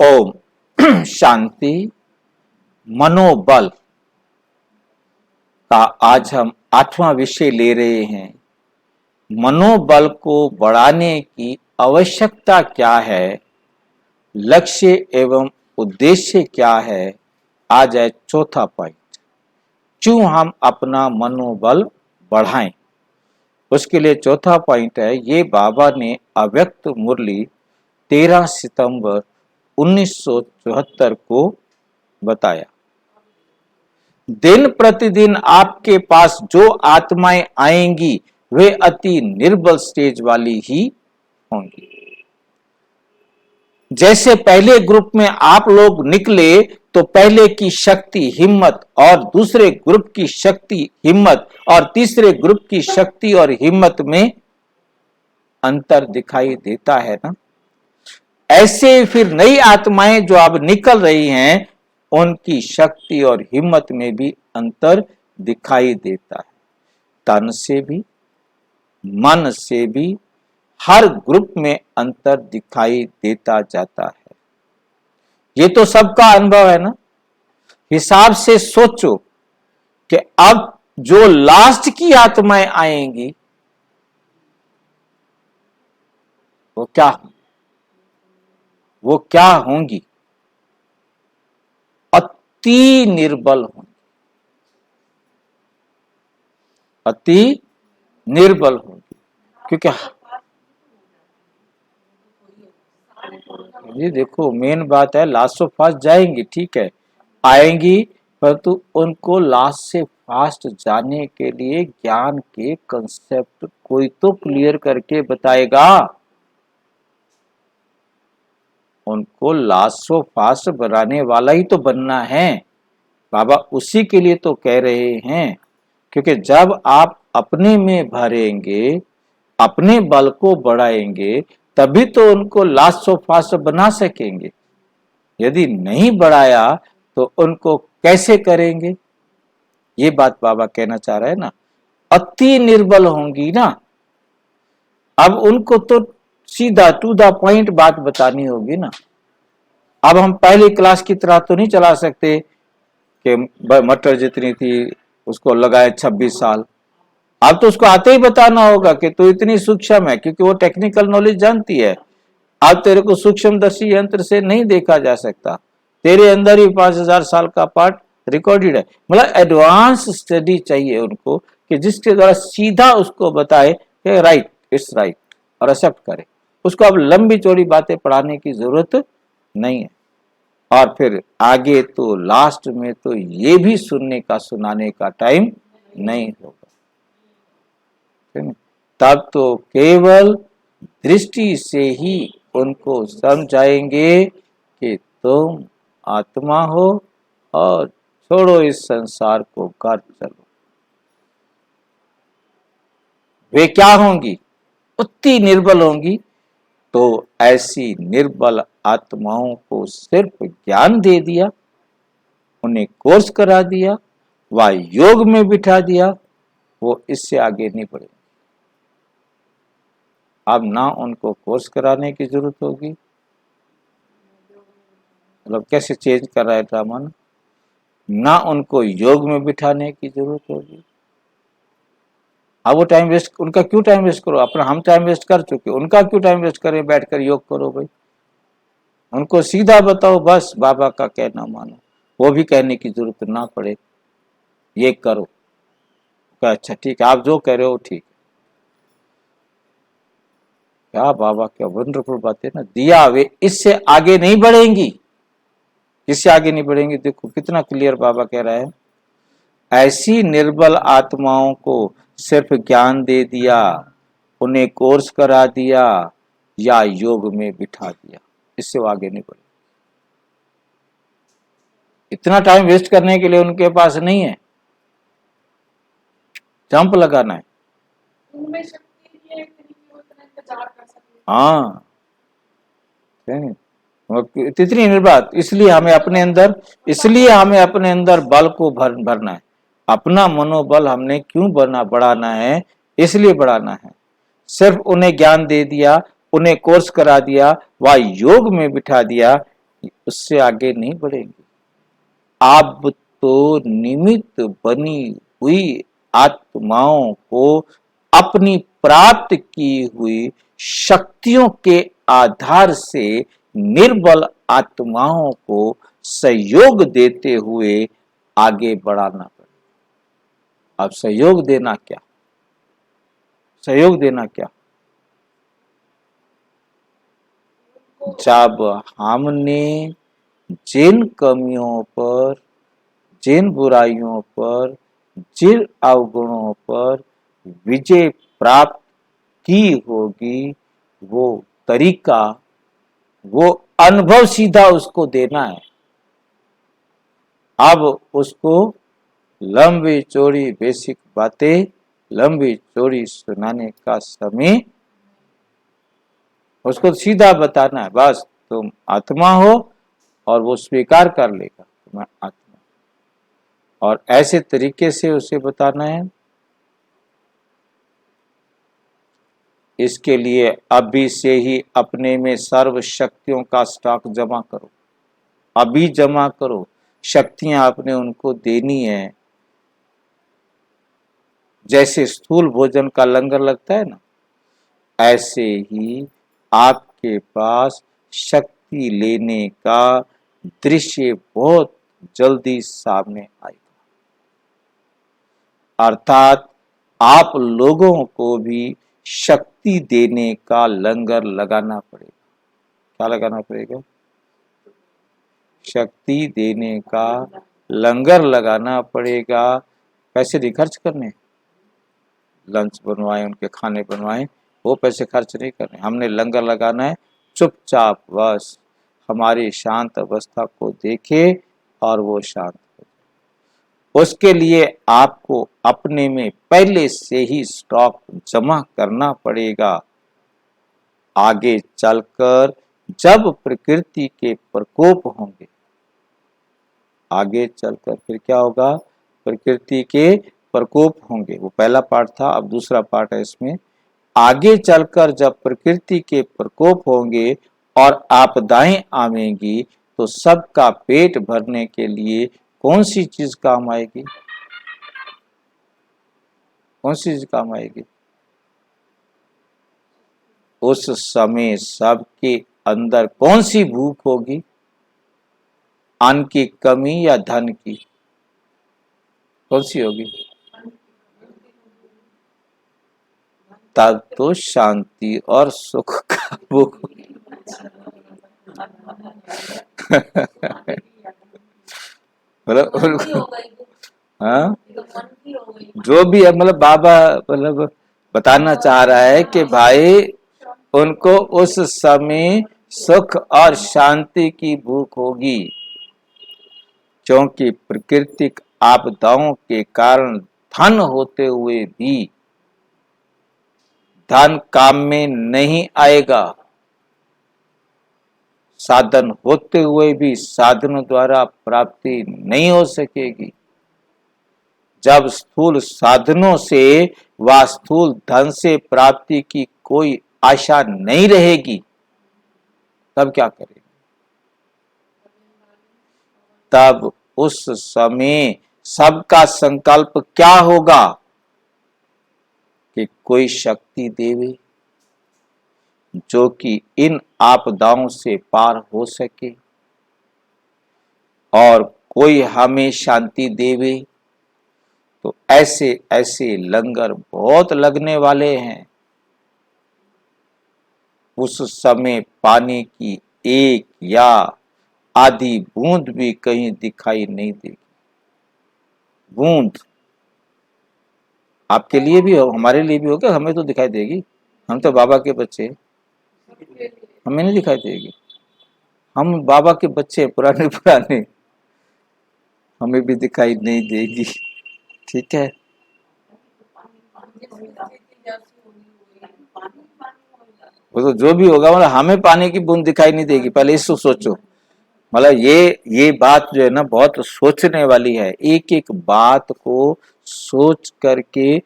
ओम शांति। मनोबल का आज हम 8वां विषय ले रहे हैं। मनोबल को बढ़ाने की आवश्यकता क्या है, लक्ष्य एवं उद्देश्य क्या है। आज है चौथा पॉइंट, क्यों हम अपना मनोबल बढ़ाएं। उसके लिए चौथा पॉइंट है, ये बाबा ने अव्यक्त मुरली 13 सितंबर 1974 को बताया। दिन प्रतिदिन आपके पास जो आत्माएं आएंगी वे अति निर्बल स्टेज वाली ही होंगी। जैसे पहले ग्रुप में आप लोग निकले तो पहले की शक्ति हिम्मत और दूसरे ग्रुप की शक्ति हिम्मत और तीसरे ग्रुप की शक्ति और हिम्मत में अंतर दिखाई देता है ना। ऐसे फिर नई आत्माएं जो अब निकल रही हैं उनकी शक्ति और हिम्मत में भी अंतर दिखाई देता है। तन से भी मन से भी हर ग्रुप में अंतर दिखाई देता जाता है। ये तो सबका अनुभव है ना। हिसाब से सोचो कि अब जो लास्ट की आत्माएं आएंगी वो क्या होंगी। अति निर्बल होंगी, अति निर्बल होंगी। क्योंकि ये देखो मेन बात है, लास्ट से फास्ट जाएंगी, ठीक है आएंगी, परंतु उनको लास्ट से फास्ट जाने के लिए ज्ञान के कंसेप्ट कोई तो क्लियर करके बताएगा। उनको लास्ट सो फास्ट बनाने वाला ही तो बनना है। बाबा उसी के लिए तो कह रहे हैं, क्योंकि जब आप अपने में भरेंगे, अपने बल को बढ़ाएंगे, तभी तो उनको लास्ट सो फास्ट बना सकेंगे। यदि नहीं बढ़ाया तो उनको कैसे करेंगे। ये बात बाबा कहना चाह रहे हैं ना। अति निर्बल होंगी ना। अब उनको तो सीधा टू द पॉइंट बात बतानी होगी ना। अब हम पहली क्लास की तरह तो नहीं चला सकते कि मटर जितनी थी उसको लगाए 26 साल। अब तो उसको आते ही बताना होगा कि तू इतनी सूक्ष्म है, क्योंकि वो टेक्निकल नॉलेज जानती है। अब तेरे को सूक्ष्मदर्शी यंत्र से नहीं देखा जा सकता। तेरे अंदर ही 5000 साल का पार्ट रिकॉर्डेड है। मतलब एडवांस स्टडी चाहिए उनको कि जिसके द्वारा सीधा उसको बताए कि राइट इट्स राइट और एक्सेप्ट करे। उसको अब लंबी चौड़ी बातें पढ़ाने की जरूरत नहीं है। और फिर आगे तो लास्ट में तो ये भी सुनने का सुनाने का टाइम नहीं होगा। तब तो केवल दृष्टि से ही उनको समझाएंगे कि तुम आत्मा हो और छोड़ो इस संसार को, घर चलो। वे क्या होंगी, उतनी निर्बल होंगी। तो ऐसी निर्बल आत्माओं को सिर्फ ज्ञान दे दिया, उन्हें कोर्स करा दिया, व योग में बिठा दिया, वो इससे आगे नहीं बढ़े। अब ना उनको कोर्स कराने की जरूरत होगी, मतलब कैसे चेंज कर रहा है ड्रामा ना उनको योग में बिठाने की जरूरत होगी। अब वो टाइम वेस्ट, उनका क्यों टाइम वेस्ट करो, अपना हम टाइम वेस्ट कर चुके, उनका क्यों टाइम वेस्ट करें, बैठकर योग करो भाई। उनको सीधा बताओ, बस बाबा का कहना मानो, वो भी कहने की जरूरत ना पड़े, ये करो। अच्छा ठीक है, आप जो कह रहे हो ठीक। क्या बाबा क्या वंडरफुल बात है ना। दिया वे इससे आगे नहीं बढ़ेंगी, इससे आगे नहीं बढ़ेंगी। देखो कितना क्लियर बाबा कह रहा है। ऐसी निर्बल आत्माओं को सिर्फ ज्ञान दे दिया, उन्हें कोर्स करा दिया या योग में बिठा दिया, इससे वो आगे नहीं बढ़े। इतना टाइम वेस्ट करने के लिए उनके पास नहीं है। जंप लगाना है। हाँ तितनी निर्बात, इसलिए हमें अपने अंदर बल को भरना है। अपना मनोबल हमने क्यों बढ़ाना है, इसलिए बढ़ाना है। सिर्फ उन्हें ज्ञान दे दिया, उन्हें कोर्स करा दिया, व योग में बिठा दिया, उससे आगे नहीं बढ़ेंगे। अब तो निमित्त बनी हुई आत्माओं को अपनी प्राप्त की हुई शक्तियों के आधार से निर्बल आत्माओं को सहयोग देते हुए आगे बढ़ाना पड़ेगा। अब सहयोग देना क्या? सहयोग देना क्या? जब हमने जिन कमियों पर, जिन बुराइयों पर, जिन अवगुणों पर विजय प्राप्त की होगी, वो तरीका, वो अनुभव सीधा उसको देना है। अब उसको लंबी चौड़ी बेसिक बातें, लंबी चौड़ी सुनाने का समय, उसको सीधा बताना है। बस तुम आत्मा हो, और वो स्वीकार कर लेगा मैं आत्मा, और ऐसे तरीके से उसे बताना है। इसके लिए अभी से ही अपने में सर्व शक्तियों का स्टॉक जमा करो, अभी जमा करो। शक्तियां आपने उनको देनी है। जैसे स्थूल भोजन का लंगर लगता है ना, ऐसे ही आपके पास शक्ति लेने का दृश्य बहुत जल्दी सामने आएगा। अर्थात आप लोगों को भी शक्ति देने का लंगर लगाना पड़ेगा। क्या लगाना पड़ेगा? शक्ति देने का लंगर लगाना पड़ेगा। पैसे नहीं खर्च करने, लंच बनवाए, उनके खाने बनवाए, वो पैसे खर्च नहीं करने। हमने लंगर लगाना है। चुपचाप बस हमारी शांत अवस्था को देखे और वो शांत हो। उसके लिए आपको अपने में पहले से ही स्टॉक जमा करना पड़ेगा। आगे चलकर जब प्रकृति के प्रकोप होंगे, आगे चलकर फिर क्या होगा? प्रकृति के प्रकोप होंगे। वो पहला पार्ट था, अब दूसरा पार्ट है इसमें। आगे चलकर जब प्रकृति के प्रकोप होंगे और आपदाएं आवेंगी, तो सबका पेट भरने के लिए कौन सी चीज काम आएगी? कौन सी चीज काम आएगी? उस समय सबके अंदर कौन सी भूख होगी? अन्न की कमी या धन की? कौन सी होगी? तब तो शांति और सुख का भूख। हाँ, जो भी है, मतलब बाबा मतलब बताना चाह रहा है कि भाई उनको उस समय सुख और शांति की भूख होगी, क्योंकि प्राकृतिक आपदाओं के कारण धन होते हुए भी धन काम में नहीं आएगा। साधन होते हुए भी साधनों द्वारा प्राप्ति नहीं हो सकेगी। जब स्थूल साधनों से व स्थूल धन से प्राप्ति की कोई आशा नहीं रहेगी, तब क्या करेंगे? तब उस समय सबका संकल्प क्या होगा कि कोई शक्ति देवे जो कि इन आपदाओं से पार हो सके, और कोई हमें शांति देवे। तो ऐसे ऐसे लंगर बहुत लगने वाले हैं। उस समय पानी की एक या आधी बूंद भी कहीं दिखाई नहीं देगी। बूंद आपके लिए भी हो, हमारे लिए भी होगा, हमें तो दिखाई देगी। हम तो बाबा के बच्चे, हमें नहीं दिखाई देगी। हम बाबा के बच्चे पुराने पुराने, हमें भी दिखाई नहीं देगी। ठीक है, वो तो जो भी होगा, मतलब हमें पानी की बूंद दिखाई नहीं देगी। पहले इसको सोचो, मतलब ये बात जो है ना, बहुत सोचने वाली है। एक एक बात को सोच करके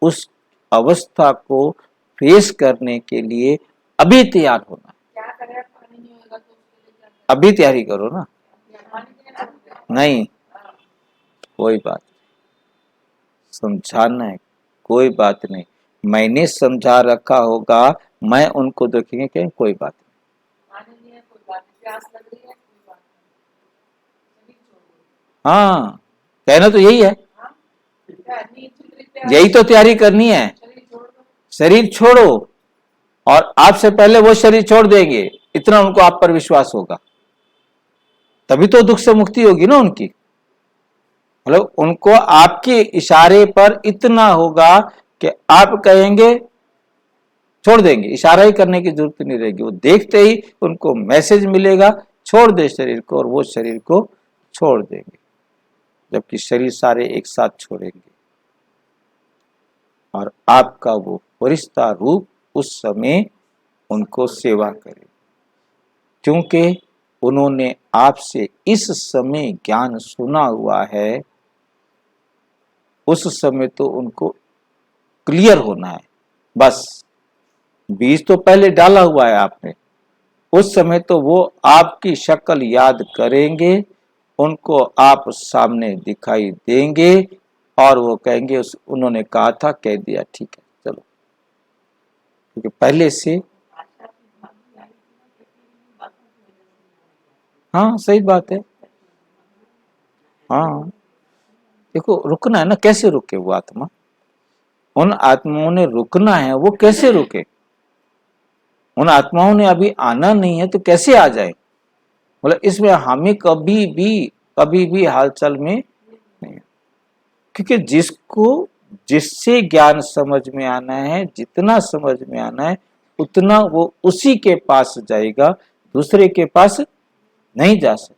उस अवस्था को फेस करने के लिए अभी तैयार होना। क्या करें, पानी नहीं होगा तो उसके लिए क्या अभी तैयारी करो ना। नहीं, कोई बात समझाना है, कोई बात नहीं, मैंने समझा रखा होगा, मैं उनको देखेंगे क्या, कोई बात नहीं। हाँ, कहना तो यही है, यही तो तैयारी करनी है। शरीर छोड़ो, और आपसे पहले वो शरीर छोड़ देंगे, इतना उनको आप पर विश्वास होगा, तभी तो दुख से मुक्ति होगी ना उनकी। मतलब उनको आपके इशारे पर इतना होगा कि आप कहेंगे, छोड़ देंगे, इशारा ही करने की जरूरत नहीं रहेगी, वो देखते ही उनको मैसेज मिलेगा, छोड़ दे शरीर को, और वो शरीर को छोड़ देंगे, जबकि शरीर सारे एक साथ छोड़ेंगे, और आपका वो फरिश्ता रूप उस समय उनको सेवा करे, क्योंकि उन्होंने आपसे इस समय ज्ञान सुना हुआ है, उस समय तो उनको क्लियर होना है, बस बीज तो पहले डाला हुआ है आपने, उस समय तो वो आपकी शक्ल याद करेंगे, उनको आप सामने दिखाई देंगे, और वो कहेंगे उन्होंने कहा था, कह दिया, ठीक है चलो, क्योंकि पहले से। हाँ सही बात है। हाँ, देखो रुकना है ना, कैसे रुके वो आत्मा, उन आत्माओं ने रुकना है, वो कैसे रुके, उन आत्माओं ने अभी आना नहीं है तो कैसे आ जाए, मतलब इसमें हमें कभी भी हालचाल में नहीं, क्योंकि जिससे ज्ञान समझ में आना है, जितना समझ में आना है, उतना वो उसी के पास जाएगा, दूसरे के पास नहीं जा सकता।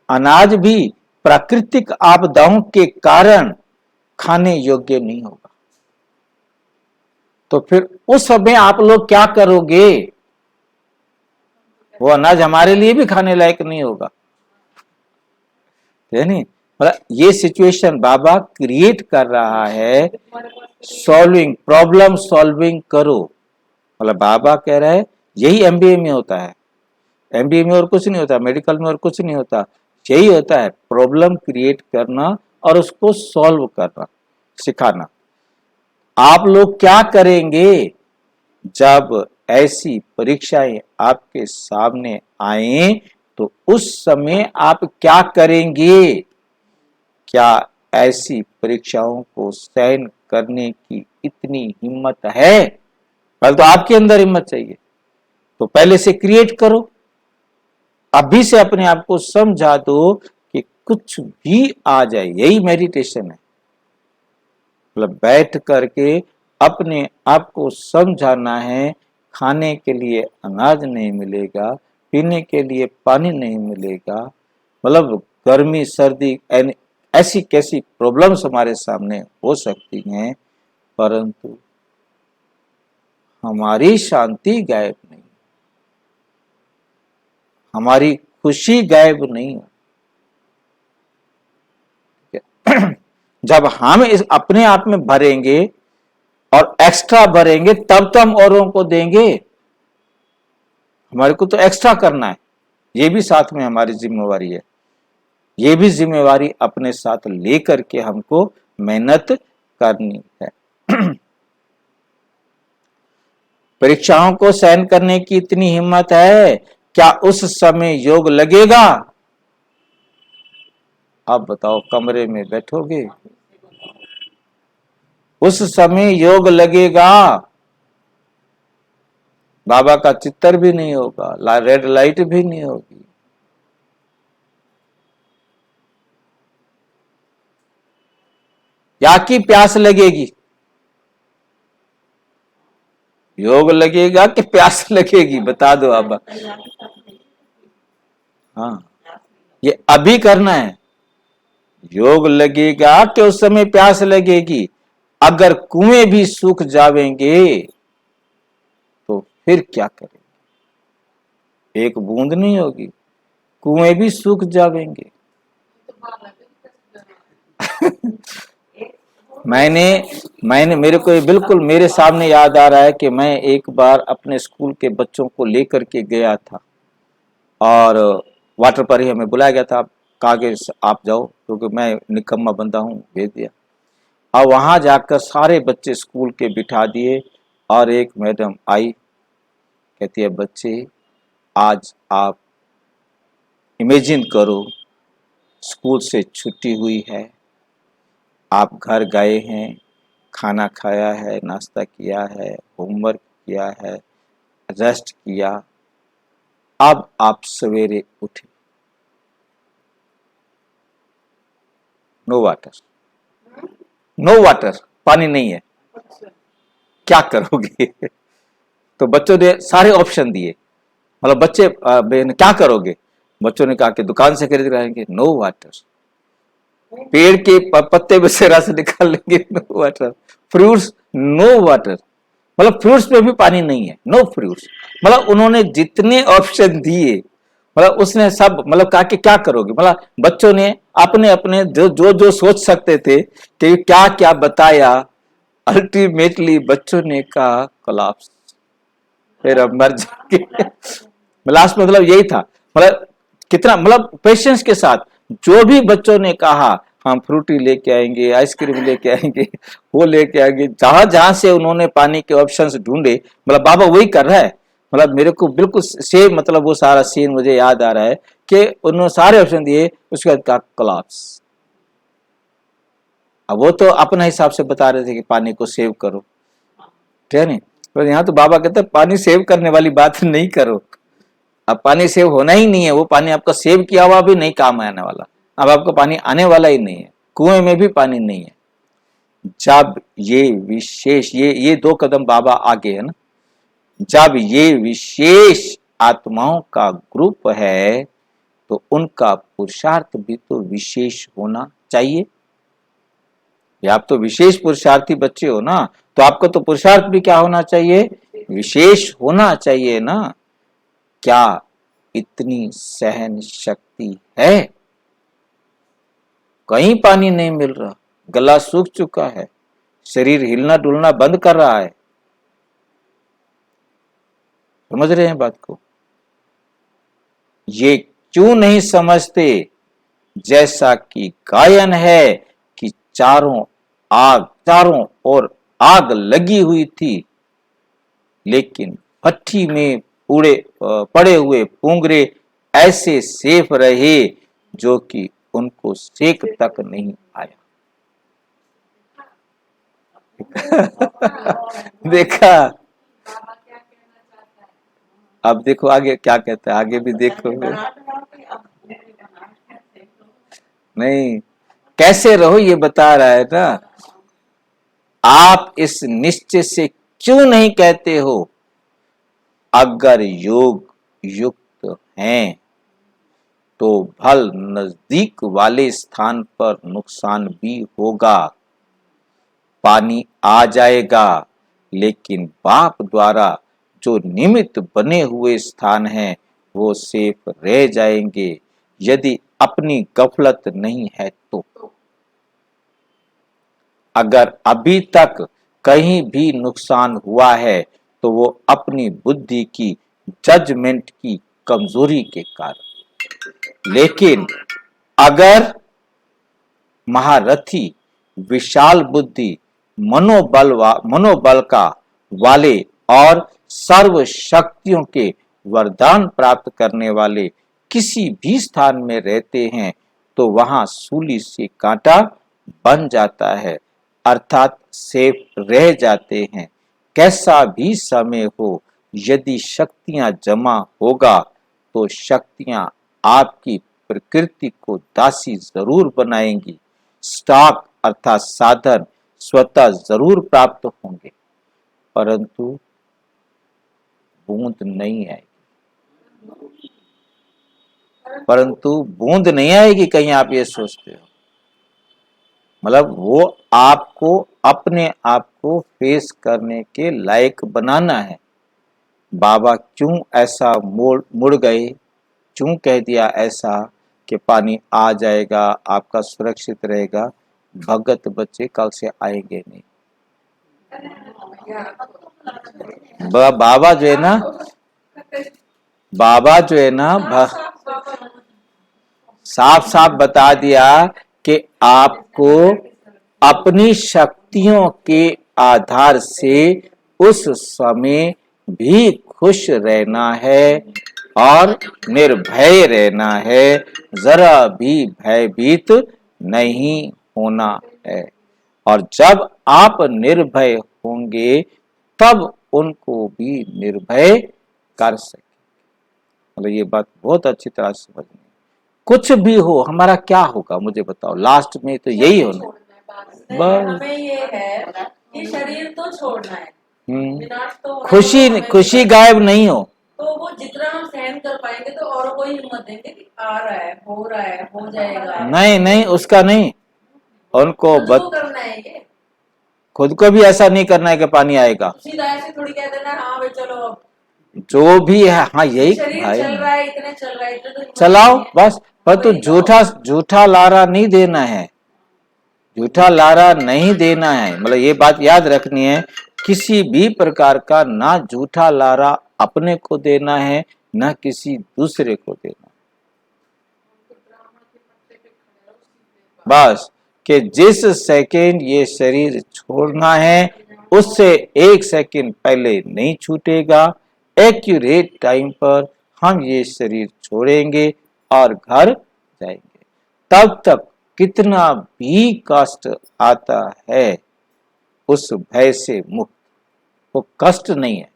अनाज भी प्राकृतिक आपदाओं के कारण खाने योग्य नहीं होगा, तो फिर उस समय आप लोग क्या करोगे, वो अनाज हमारे लिए भी खाने लायक नहीं होगा, है नहीं। मतलब ये सिचुएशन बाबा क्रिएट कर रहा है, सॉल्विंग, प्रॉब्लम सॉल्विंग करो, मतलब बाबा कह रहा है यही एमबीए में होता है, एमबीए में और कुछ नहीं होता, मेडिकल में और कुछ नहीं होता, यही होता है, प्रॉब्लम क्रिएट करना और उसको सॉल्व करना सिखाना। आप लोग क्या करेंगे, जब ऐसी परीक्षाएं आपके सामने आए तो उस समय आप क्या करेंगे, क्या ऐसी परीक्षाओं को सहन करने की इतनी हिम्मत है, पहले तो आपके अंदर हिम्मत चाहिए, तो पहले से क्रिएट करो, अभी से अपने आप को समझा दो कि कुछ भी आ जाए, यही मेडिटेशन है, मतलब बैठ करके अपने आप को समझाना है, खाने के लिए अनाज नहीं मिलेगा, पीने के लिए पानी नहीं मिलेगा, मतलब गर्मी सर्दी ऐसी कैसी प्रॉब्लम्स हमारे सामने हो सकती हैं, परंतु हमारी शांति गायब नहीं, हमारी खुशी गायब नहीं। जब हम इस अपने आप में भरेंगे और एक्स्ट्रा भरेंगे, तब तो हम औरों को देंगे, हमारे को तो एक्स्ट्रा करना है, ये भी साथ में हमारी जिम्मेवारी है, ये भी जिम्मेवारी अपने साथ लेकर के हमको मेहनत करनी है। परीक्षाओं को सहन करने की इतनी हिम्मत है, क्या उस समय योग लगेगा, आप बताओ, कमरे में बैठोगे, उस समय योग लगेगा, बाबा का चित्तर भी नहीं होगा, रेड लाइट भी नहीं होगी, या की प्यास लगेगी, योग लगेगा कि प्यास लगेगी, बता दो अब। हाँ, ये अभी करना है, योग लगेगा कि उस समय प्यास लगेगी, अगर कुएं भी सूख जावेंगे तो फिर क्या करेंगे, एक बूंद नहीं होगी, कुएं भी सूख जावेंगे। मैंने मैंने मेरे को ये बिल्कुल मेरे सामने याद आ रहा है कि मैं एक बार अपने स्कूल के बच्चों को लेकर के गया था और वाटर पर ही हमें बुलाया गया था। कहा कि आप जाओ, क्योंकि मैं निकम्मा बंदा हूँ, भेज दिया। और वहां जाकर सारे बच्चे स्कूल के बिठा दिए और एक मैडम आई, कहती है बच्चे आज आप इमेजिन करो स्कूल से छुट्टी हुई है, आप घर गए हैं, खाना खाया है, नाश्ता किया है, होमवर्क किया है, रेस्ट किया, अब आप सवेरे उठे, नो वाटर, नो वाटर, पानी नहीं है, क्या करोगे? तो बच्चों ने सारे ऑप्शन दिए, मतलब बच्चे क्या करोगे? बच्चों ने कहा कि दुकान से खरीद लाएंगे, नो वाटर, पेड़ के पत्ते में से रस निकाल लेंगे, no water, fruits, no water, मतलब फ्रूट्स में भी पानी नहीं है, नो फ्रूट्स। मतलब उन्होंने जितने ऑप्शन दिए, मतलब उसने सब मतलब कहा कि क्या करोगे, मतलब बच्चों ने अपने अपने जो जो जो सोच सकते थे कि क्या क्या बताया। अल्टीमेटली बच्चों ने कहा कोलैप्स, फिर अब मर जाएंगे। लास्ट मतलब यही था, मतलब कितना मतलब पेशेंस के साथ जो भी बच्चों ने कहा, हम फ्रूटी लेके आएंगे, आइसक्रीम लेके आएंगे, वो लेके आएंगे, जहां जहां से उन्होंने पानी के ऑप्शंस ढूंढे, मतलब बाबा वही कर रहा है। मतलब मेरे को बिल्कुल सेम मतलब वो सारा सीन मुझे याद आ रहा है कि उन्होंने सारे ऑप्शन दिए, उसके बाद कहा कोलैप्स। अब वो तो अपने हिसाब से बता रहे थे कि पानी को सेव करो, ठीक है नहीं, तो यहाँ तो बाबा कहते हैं पानी सेव करने वाली बात नहीं करो। अब पानी सेव होना ही नहीं है, वो पानी आपका सेव किया हुआ भी नहीं काम आने वाला, अब आपका पानी आने वाला ही नहीं है, कुएं में भी पानी नहीं है। जब ये विशेष ये दो कदम बाबा आगे है ना, जब ये विशेष आत्माओं का ग्रुप है तो उनका पुरुषार्थ भी तो विशेष होना चाहिए। या आप तो विशेष पुरुषार्थी बच्चे हो ना, तो आपका तो पुरुषार्थ भी क्या होना चाहिए, विशेष होना चाहिए ना। क्या इतनी सहन शक्ति है? कहीं पानी नहीं मिल रहा, गला सूख चुका है, शरीर हिलना डुलना बंद कर रहा है। समझ रहे हैं बात को? ये क्यों नहीं समझते? जैसा कि गायन है कि चारों ओर आग लगी हुई थी, लेकिन भट्ठी में पड़े हुए पुंगरे ऐसे सेफ रहे जो कि उनको सेक तक नहीं आया। देखा? अब देखो आगे क्या कहता है, आगे भी देखो। नहीं, कैसे रहो ये बता रहा है ना। आप इस निश्चय से क्यों नहीं कहते हो, अगर योग युक्त हैं तो भल नजदीक वाले स्थान पर नुकसान भी होगा, पानी आ जाएगा, लेकिन बाप द्वारा जो निमित्त बने हुए स्थान हैं वो सेफ रह जाएंगे, यदि अपनी गफलत नहीं है तो। अगर अभी तक कहीं भी नुकसान हुआ है तो वो अपनी बुद्धि की जजमेंट की कमजोरी के कारण। लेकिन अगर महारथी विशाल बुद्धि मनोबल का वाले और सर्व शक्तियों के वरदान प्राप्त करने वाले किसी भी स्थान में रहते हैं तो वहां सूली से कांटा बन जाता है, अर्थात सेफ रह जाते हैं। कैसा भी समय हो, यदि शक्तियां जमा होगा तो शक्तियां आपकी प्रकृति को दासी जरूर बनाएंगी। स्टॉक अर्थात साधन स्वतः जरूर प्राप्त होंगे, परंतु बूंद नहीं आएगी, परंतु बूंद नहीं आएगी। कहीं आप ये सोचते हो, मतलब वो आपको अपने आप को फेस करने के लायक बनाना है। बाबा क्यों ऐसा मुड़ गए, क्यों कह दिया ऐसा कि पानी आ जाएगा, आपका सुरक्षित रहेगा? भगत बच्चे कल से आएंगे नहीं। बाबा जो है ना, बाबा जो है ना, साफ साफ बता दिया कि आपको अपनी शक्तियों के आधार से उस समय भी खुश रहना है और निर्भय रहना है, जरा भी भयभीत नहीं होना है। और जब आप निर्भय होंगे तब उनको भी निर्भय कर सके। मतलब ये बात बहुत अच्छी तरह से समझनी। कुछ भी हो, हमारा क्या होगा मुझे बताओ, लास्ट में तो यही होना बस। हमें ये है कि शरीर तो छोड़ना है, विनाश तो खुशी गायब नहीं हो, तो वो जितना हम सहन कर पाएंगे तो और कोई हिम्मत देंगे कि आ रहा है, हो जाएगा। नहीं उसका नहीं, उनको तो करना है ये, खुद को भी ऐसा नहीं करना है कि पानी आएगा, सीधा ऐसे थोड़ी कह देना हाँ भाई चलो जो भी है। हाँ यही भाई चल रहा है, इतने चल रहा है, इतने तो चलाओ बस। पर तो झूठा लारा नहीं देना है, झूठा लारा नहीं देना है। मतलब ये बात याद रखनी है, किसी भी प्रकार का ना झूठा लारा अपने को देना है, ना किसी दूसरे को देना। बस कि जिस सेकेंड ये शरीर छोड़ना है उससे 1 सेकेंड पहले नहीं छूटेगा, एक्यूरेट टाइम पर हम ये शरीर छोड़ेंगे और घर जाएंगे। तब तक कितना भी कष्ट आता है उस भय से मुक्त, वो कष्ट नहीं है,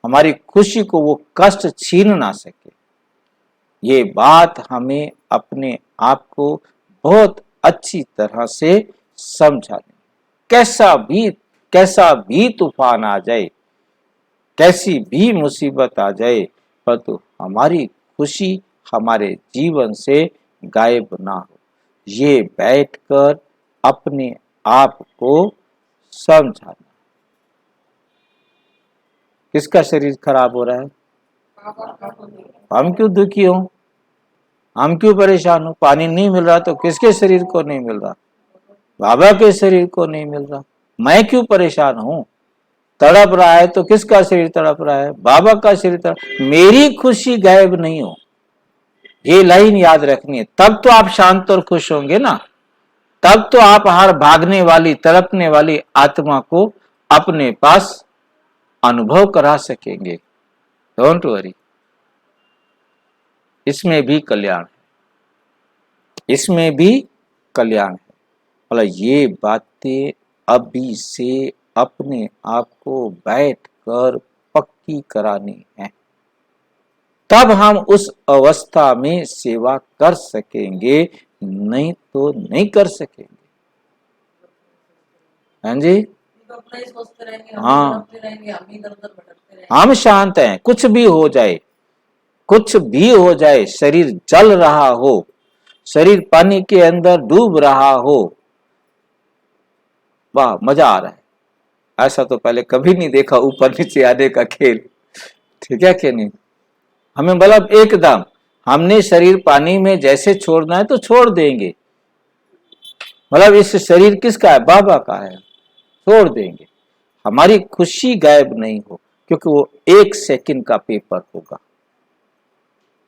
हमारी खुशी को वो कष्ट छीन ना सके। ये बात हमें अपने आप को बहुत अच्छी तरह से समझानी। कैसा भी तूफान आ जाए, कैसी भी मुसीबत आ जाए, पर तो हमारी खुशी हमारे जीवन से गायब ना हो, ये बैठकर अपने आप को समझाना। किसका शरीर खराब हो रहा है? हम क्यों दुखी हो, हम क्यों परेशान हो? पानी नहीं मिल रहा तो किसके शरीर को नहीं मिल रहा? बाबा के शरीर को नहीं मिल रहा। मैं क्यों परेशान हूं? तड़प रहा है तो किसका शरीर तड़प रहा है? बाबा का शरीर तड़प। मेरी खुशी गायब नहीं हो, ये लाइन याद रखनी है। तब तो आप शांत और खुश होंगे ना, तब तो आप हर भागने वाली तड़पने वाली आत्मा को अपने पास अनुभव करा सकेंगे। डोंट वरी, इसमें भी कल्याण है, इसमें भी कल्याण है। मतलब ये बातें अभी से अपने आप को बैठकर पक्की करानी है, तब हम उस अवस्था में सेवा कर सकेंगे, नहीं तो नहीं कर सकेंगे। हाँ जी, हाँ, हम शांत हैं, कुछ भी हो जाए, कुछ भी हो जाए, शरीर जल रहा हो, शरीर पानी के अंदर डूब रहा हो, वाह मजा आ रहा है। ऐसा तो पहले कभी नहीं देखा, ऊपर नीचे आने का खेल। ठीक है कि नहीं? हमें मतलब एकदम हमने शरीर पानी में जैसे छोड़ना है तो छोड़ देंगे। मतलब इस शरीर किसका है? बाबा का है, छोड़ देंगे। हमारी खुशी गायब नहीं हो, क्योंकि वो 1 सेकंड का पेपर होगा,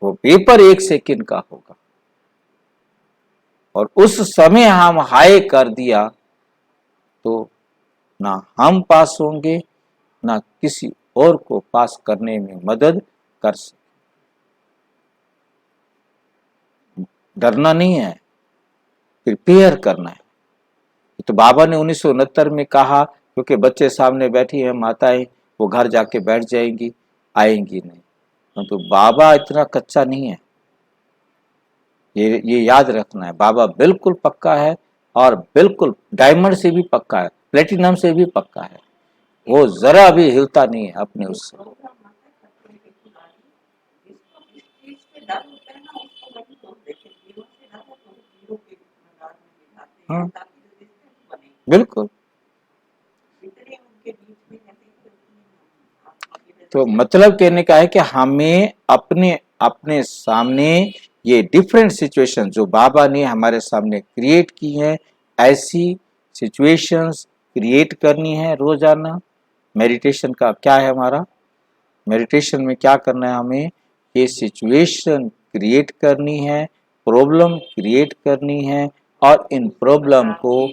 वो पेपर 1 सेकंड का होगा। और उस समय हम हाय कर दिया तो ना हम पास होंगे, ना किसी और को पास करने में मदद कर सके। डरना नहीं है, प्रिपेयर करना है। तो बाबा ने 1969 में कहा, क्योंकि बच्चे सामने बैठी हैं माताएं, वो घर जाके बैठ जाएंगी, आएंगी नहीं। तो बाबा इतना कच्चा नहीं है, ये याद रखना है। बाबा बिल्कुल पक्का है, और बिल्कुल डायमंड से भी पक्का है, प्लेटिनम से भी पक्का है। वो जरा भी हिलता नहीं है अपने उससे। हाँ बिल्कुल। तो मतलब कहने का है कि हमें अपने अपने सामने ये डिफरेंट सिचुएशन जो बाबा ने हमारे सामने क्रिएट की है, ऐसी सिचुएशंस क्रिएट करनी है रोजाना। मेडिटेशन का क्या है हमारा, मेडिटेशन में क्या करना है हमें, ये सिचुएशन क्रिएट करनी है, प्रॉब्लम क्रिएट करनी है और इन प्रॉब्लम को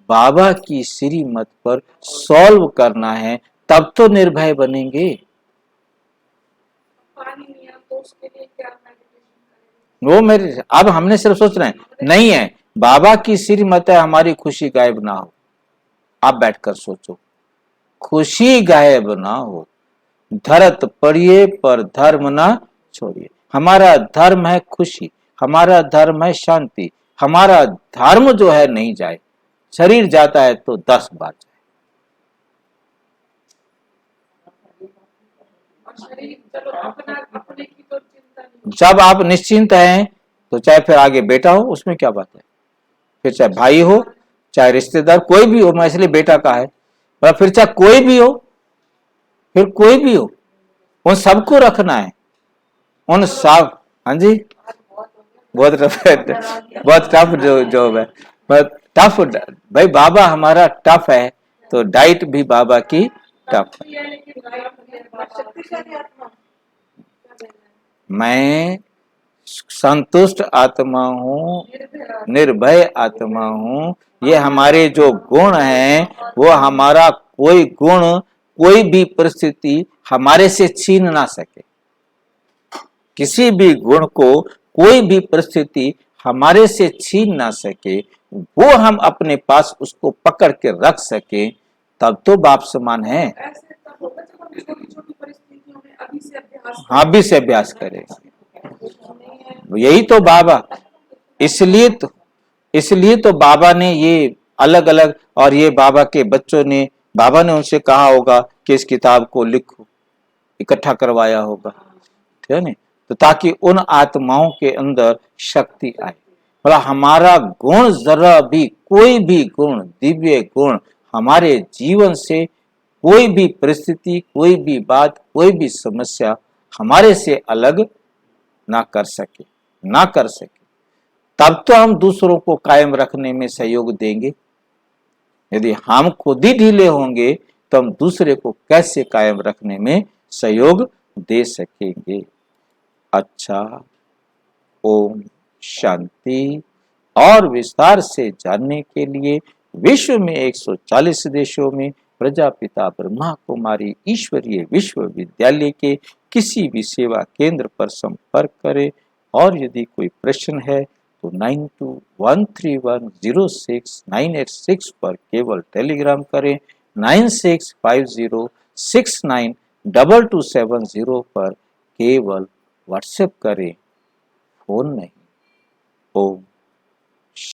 बाबा की श्रीमत पर सॉल्व करना है, तब तो निर्भय बनेंगे। पानी नहीं है तो उसके लिए क्या मेडिटेशन करें? वो मेरे अब हमने सिर्फ सोच रहे हैं नहीं है, बाबा की श्रीमत है हमारी खुशी गायब ना हो। आप बैठकर सोचो, खुशी गायब ना हो, धरत पड़िए पर धर्म ना छोड़िए। हमारा धर्म है खुशी, हमारा धर्म है शांति, हमारा धर्म जो है नहीं जाए। शरीर जाता है तो 10 बार जाए। और शरीर चलो अपने की तो चिंता नहीं। जब आप निश्चिंत हैं तो चाहे फिर आगे बेटा हो, उसमें क्या बात है, फिर चाहे भाई हो, चाहे रिश्तेदार कोई भी हो, मैं इसलिए बेटा का है, पर फिर चाहे कोई भी हो, फिर कोई भी हो, उन सबको रखना है, उन सब। हाँ जी, बहुत टफ है, बहुत टफ जो जॉब है, बहुत टफ। भाई बाबा हमारा टफ है तो डाइट भी बाबा की टफ है। शक्तिशाली आत्मा मैं संतुष्ट आत्मा हूँ, निर्भय आत्मा हूँ। ये हमारे जो गुण हैं वो हमारा कोई गुण, कोई भी परिस्थिति हमारे से छीन ना सके। किसी भी गुण को कोई भी परिस्थिति हमारे से छीन ना सके, वो हम अपने पास उसको पकड़ के रख सके, तब तो बाप समान है। ऐसे तब होगा जब हम छोटी छोटी परिस्थितियों में अभी से अभ्यास हाँ भी से अभ्यास करेंगे। नहीं है। यही तो बाबा, इसलिए तो बाबा ने ये अलग अलग, और ये बाबा के बच्चों ने, बाबा ने उनसे कहा होगा कि इस किताब को लिखो, इकट्ठा करवाया होगा, ठीक है ना, तो ताकि उन आत्माओं के अंदर शक्ति आए। बोला हमारा गुण जरा भी, कोई भी गुण, दिव्य गुण हमारे जीवन से कोई भी परिस्थिति, कोई भी बात, कोई भी समस्या हमारे से अलग ना कर सके, ना कर सके, तब तो हम दूसरों को कायम रखने में सहयोग देंगे। यदि हम खुद ही ढीले होंगे तो हम दूसरे को कैसे कायम रखने में सहयोग दे सकेंगे। अच्छा, ओम शांति। और विस्तार से जानने के लिए विश्व में 140 देशों में प्रजापिता ब्रह्मा कुमारी ईश्वरीय विश्वविद्यालय के किसी भी सेवा केंद्र पर संपर्क करें। और यदि कोई प्रश्न है तो 9213106986 पर केवल टेलीग्राम करें, 9650692270 पर केवल व्हाट्सएप करें, फोन नहीं। ओम